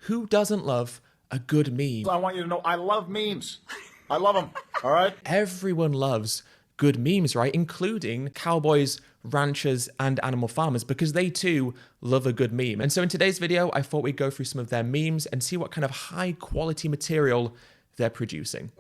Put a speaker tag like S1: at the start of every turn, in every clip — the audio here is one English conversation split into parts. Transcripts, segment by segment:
S1: Who doesn't love a good meme?
S2: I want you to know I love memes. I love them, all right?
S1: Everyone loves good memes, right? Including cowboys, ranchers, and animal farmers, because they too love a good meme. And so in today's video, I thought we'd go through some of their memes and see what kind of high quality material they're producing.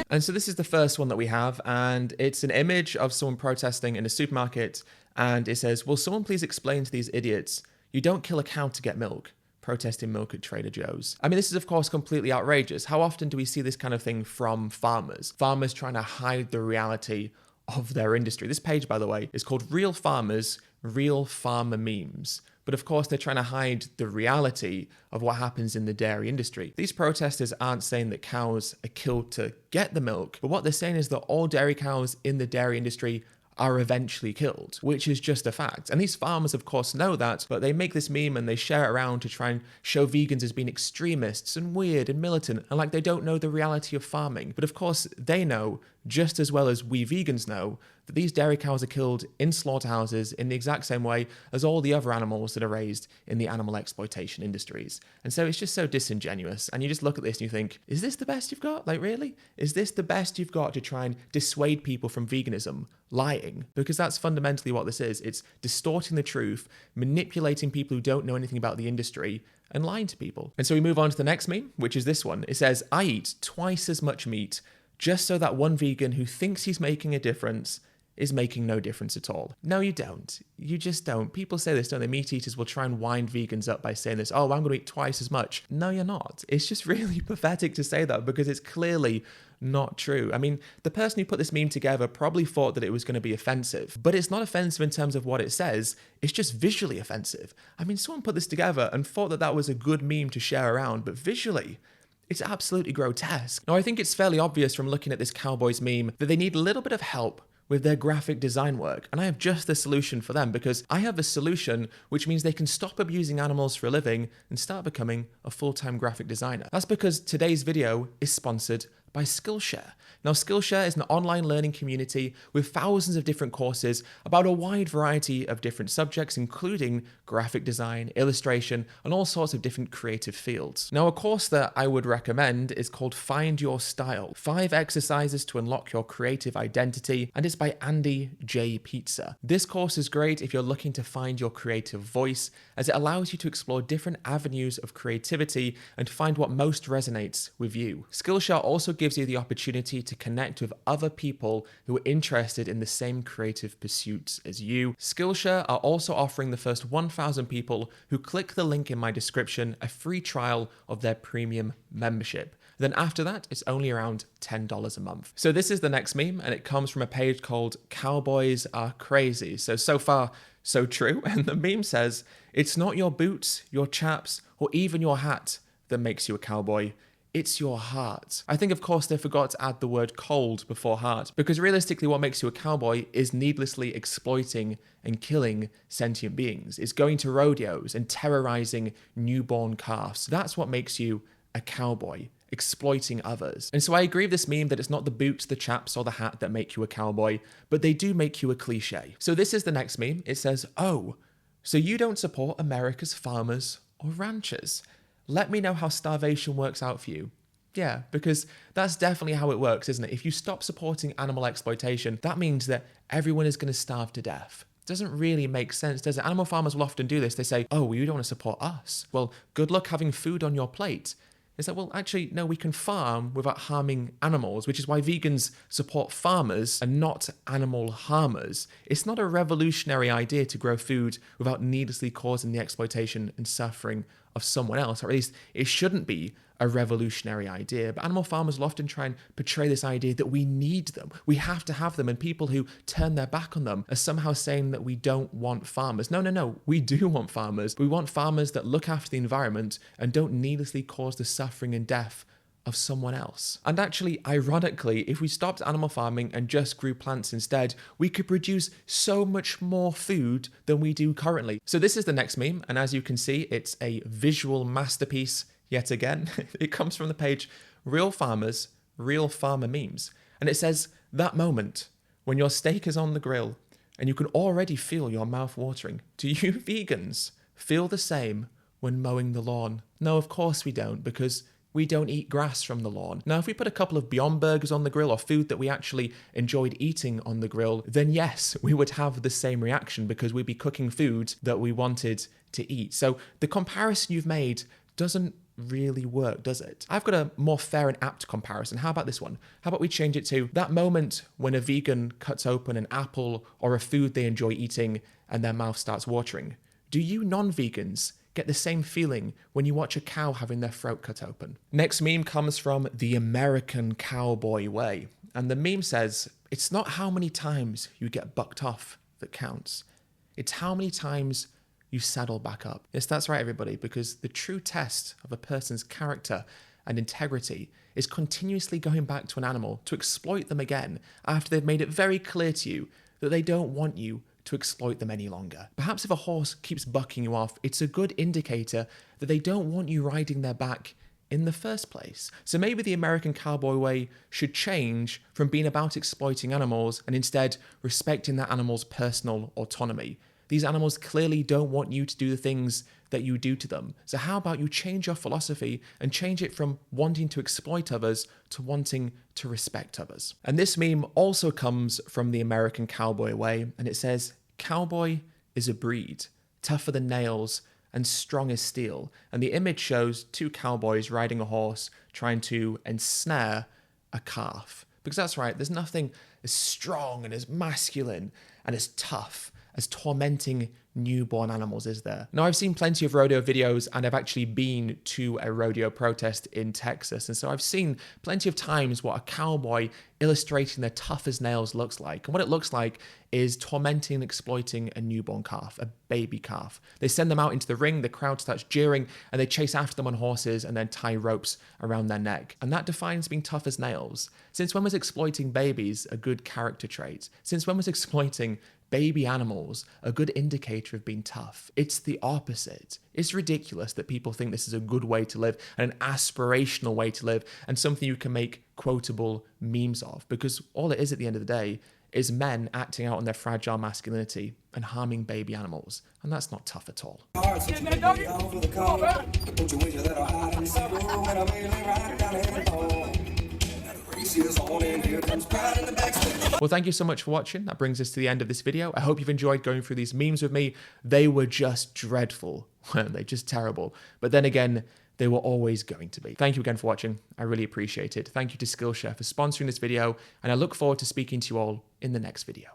S1: And so this is the first one that we have, and it's an image of someone protesting in a supermarket, and it says, "Will someone please explain to these idiots, you don't kill a cow to get milk?" Protesting milk at Trader Joe's. I mean, this is of course completely outrageous. How often do we see this kind of thing from farmers? Farmers trying to hide the reality of their industry. This page, by the way, is called Real Farmers, Real Farmer Memes. But of course, they're trying to hide the reality of what happens in the dairy industry. These protesters aren't saying that cows are killed to get the milk, but what they're saying is that all dairy cows in the dairy industry are eventually killed, which is just a fact. And these farmers, of course, know that, but they make this meme and they share it around to try and show vegans as being extremists and weird and militant, and like they don't know the reality of farming. But of course, they know, just as well as we vegans know, that these dairy cows are killed in slaughterhouses in the exact same way as all the other animals that are raised in the animal exploitation industries. And so it's just so disingenuous. And you just look at this and you think, is this the best you've got? Like, really? Is this the best you've got to try and dissuade people from veganism? Lying. Because that's fundamentally what this is. It's distorting the truth, manipulating people who don't know anything about the industry, and lying to people. And so we move on to the next meme, which is this one. It says, "I eat twice as much meat just so that one vegan who thinks he's making a difference is making no difference at all." No, you don't. You just don't. People say this, don't they? Meat eaters will try and wind vegans up by saying this, "Oh, I'm going to eat twice as much." No, you're not. It's just really pathetic to say that because it's clearly not true. I mean, the person who put this meme together probably thought that it was going to be offensive, but it's not offensive in terms of what it says. It's just visually offensive. I mean, someone put this together and thought that that was a good meme to share around, but visually, it's absolutely grotesque. Now, I think it's fairly obvious from looking at this Cowboys meme that they need a little bit of help with their graphic design work. And I have just the solution for them, because I have a solution which means they can stop abusing animals for a living and start becoming a full-time graphic designer. That's because today's video is sponsored by Skillshare. Now, Skillshare is an online learning community with thousands of different courses about a wide variety of different subjects, including graphic design, illustration, and all sorts of different creative fields. Now, a course that I would recommend is called Find Your Style: 5 Exercises to Unlock Your Creative Identity, and it's by Andy J. Pizza. This course is great if you're looking to find your creative voice, as it allows you to explore different avenues of creativity and find what most resonates with you. Skillshare also gives you the opportunity to connect with other people who are interested in the same creative pursuits as you. Skillshare are also offering the first 1,000 people who click the link in my description a free trial of their premium membership. Then after that, it's only around $10 a month. So this is the next meme, and it comes from a page called Cowboys Are Crazy. So far, so true. And the meme says, "It's not your boots, your chaps, or even your hat that makes you a cowboy. It's your heart." I think, of course, they forgot to add the word cold before heart, because realistically what makes you a cowboy is needlessly exploiting and killing sentient beings. It's going to rodeos and terrorizing newborn calves. That's what makes you a cowboy, exploiting others. And so I agree with this meme that it's not the boots, the chaps, or the hat that make you a cowboy, but they do make you a cliche. So this is the next meme. It says, "Oh, so you don't support America's farmers or ranchers? Let me know how starvation works out for you." Yeah, because that's definitely how it works, isn't it? If you stop supporting animal exploitation, that means that everyone is going to starve to death. Doesn't really make sense, does it? Animal farmers will often do this. They say, "Oh, well, you don't want to support us. Well, good luck having food on your plate." It's like, well, actually, no, we can farm without harming animals, which is why vegans support farmers and not animal harmers. It's not a revolutionary idea to grow food without needlessly causing the exploitation and suffering of someone else, or at least it shouldn't be a revolutionary idea. But animal farmers will often try and portray this idea that we need them, we have to have them, and people who turn their back on them are somehow saying that we don't want farmers. No, we do want farmers. We want farmers that look after the environment and don't needlessly cause the suffering and death of someone else. And actually, ironically, if we stopped animal farming and just grew plants instead, we could produce so much more food than we do currently. So this is the next meme, and as you can see, it's a visual masterpiece yet again. It comes from the page Real Farmers, Real Farmer Memes. And it says, "That moment when your steak is on the grill and you can already feel your mouth watering. Do you vegans feel the same when mowing the lawn? No, of course we don't, because we don't eat grass from the lawn. Now, if we put a couple of Beyond Burgers on the grill or food that we actually enjoyed eating on the grill, then yes, we would have the same reaction because we'd be cooking food that we wanted to eat. So the comparison you've made doesn't really work, does it? I've got a more fair and apt comparison. How about this one? How about we change it to that moment when a vegan cuts open an apple or a food they enjoy eating and their mouth starts watering? Do you non-vegans get the same feeling when you watch a cow having their throat cut open? Next meme comes from the American cowboy way. And the meme says, it's not how many times you get bucked off that counts. It's how many times you saddle back up. Yes, that's right, everybody, because the true test of a person's character and integrity is continuously going back to an animal to exploit them again after they've made it very clear to you that they don't want you to exploit them any longer. Perhaps if a horse keeps bucking you off, it's a good indicator that they don't want you riding their back in the first place. So maybe the American cowboy way should change from being about exploiting animals and instead respecting that animal's personal autonomy. These animals clearly don't want you to do the things that you do to them. So how about you change your philosophy and change it from wanting to exploit others to wanting to respect others? And this meme also comes from the American cowboy way, and it says, cowboy is a breed, tougher than nails and strong as steel. And the image shows two cowboys riding a horse trying to ensnare a calf. Because that's right, there's nothing as strong and as masculine and as tough as tormenting newborn animals, is there? Now, I've seen plenty of rodeo videos and I've actually been to a rodeo protest in Texas. And so I've seen plenty of times what a cowboy illustrating their tough as nails looks like. And what it looks like is tormenting and exploiting a newborn calf, a baby calf. They send them out into the ring, the crowd starts jeering, and they chase after them on horses and then tie ropes around their neck. And that defines being tough as nails. Since when was exploiting babies a good character trait? Since when was exploiting baby animals a good indicator of being tough? It's the opposite. It's ridiculous that people think this is a good way to live and an aspirational way to live and something you can make quotable memes of, because all it is at the end of the day is men acting out on their fragile masculinity and harming baby animals. And that's not tough at all. Well, thank you so much for watching. That brings us to the end of this video. I hope you've enjoyed going through these memes with me. They were just dreadful, weren't they? Just terrible. But then again, they were always going to be. Thank you again for watching. I really appreciate it. Thank you to Skillshare for sponsoring this video, and I look forward to speaking to you all in the next video.